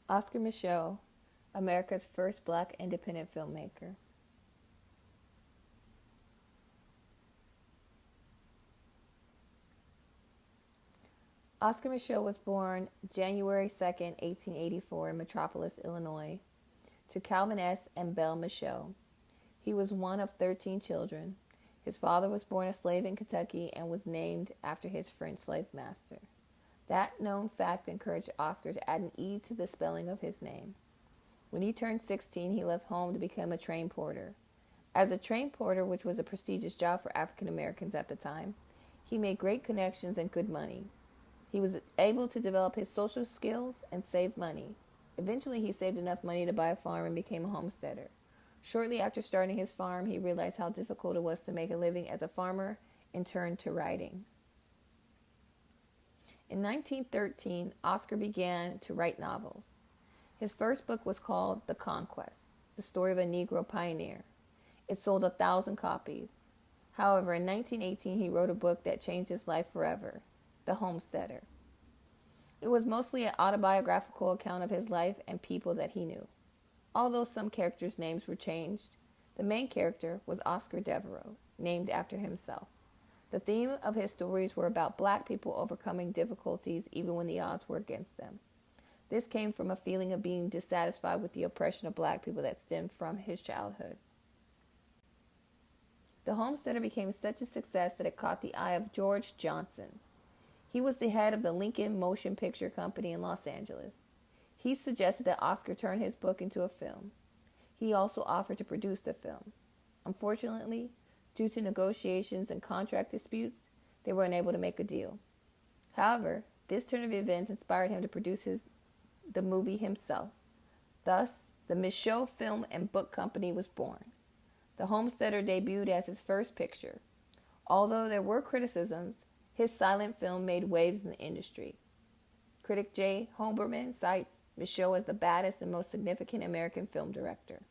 Oscar Micheaux, America's first black independent filmmaker. Oscar Micheaux was born January 2nd, 1884 in Metropolis, Illinois, to Calvin S. and Belle Micheaux. He was one of 13 children. His father was born a slave in Kentucky and was named after his French slave master. That known fact encouraged Oscar to add an E to the spelling of his name. When he turned 16, he left home to become a train porter. As a train porter, which was a prestigious job for African Americans at the time, he made great connections and good money. He was able to develop his social skills and save money. Eventually, he saved enough money to buy a farm and became a homesteader. Shortly after starting his farm, he realized how difficult it was to make a living as a farmer and turned to writing. In 1913, Oscar began to write novels. His first book was called The Conquest, the story of a Negro pioneer. It sold 1,000 copies. However, in 1918, he wrote a book that changed his life forever, The Homesteader. It was mostly an autobiographical account of his life and people that he knew. Although some characters' names were changed, the main character was Oscar Devereaux, named after himself. The theme of his stories were about black people overcoming difficulties even when the odds were against them. This came from a feeling of being dissatisfied with the oppression of black people that stemmed from his childhood. The Homesteader became such a success that it caught the eye of George Johnson. He was the head of the Lincoln Motion Picture Company in Los Angeles. He suggested that Oscar turn his book into a film. He also offered to produce the film. Unfortunately, due to negotiations and contract disputes, they were unable to make a deal. However, this turn of events inspired him to produce the movie himself. Thus, the Micheaux Film and Book Company was born. The Homesteader debuted as his first picture. Although there were criticisms, his silent film made waves in the industry. Critic J. Hoberman cites Micheaux as the baddest and most significant American film director.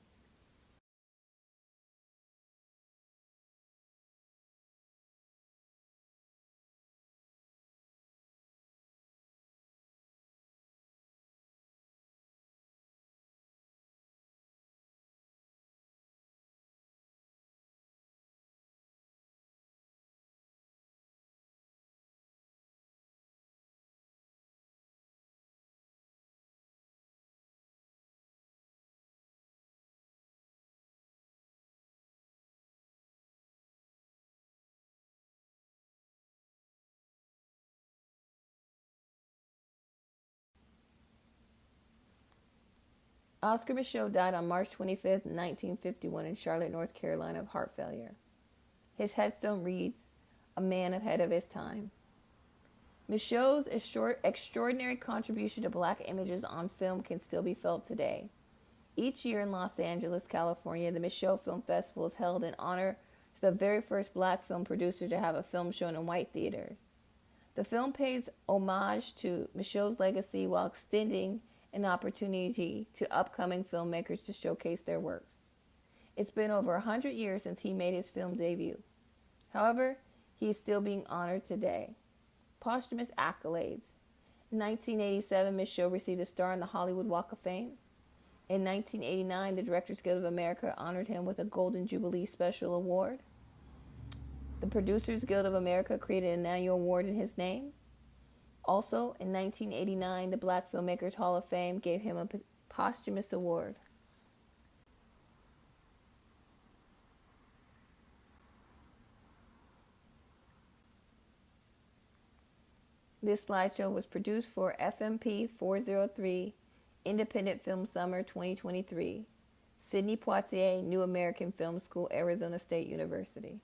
Oscar Micheaux died on March 25, 1951 in Charlotte, North Carolina of heart failure. His headstone reads, "A man ahead of his time." Micheaux's extraordinary contribution to black images on film can still be felt today. Each year in Los Angeles, California, the Micheaux Film Festival is held in honor to the very first black film producer to have a film shown in white theaters. The film pays homage to Micheaux's legacy while extending an opportunity to upcoming filmmakers to showcase their works. It's been over 100 years since he made his film debut. However, he is still being honored today. Posthumous accolades. In 1987, Micheaux received a star on the Hollywood Walk of Fame. In 1989, the Directors Guild of America honored him with a Golden Jubilee Special Award. The Producers Guild of America created an annual award in his name. Also, in 1989, the Black Filmmakers Hall of Fame gave him a posthumous award. This slideshow was produced for FMP 403, Independent Film Summer 2023, Sidney Poitier, New American Film School, Arizona State University.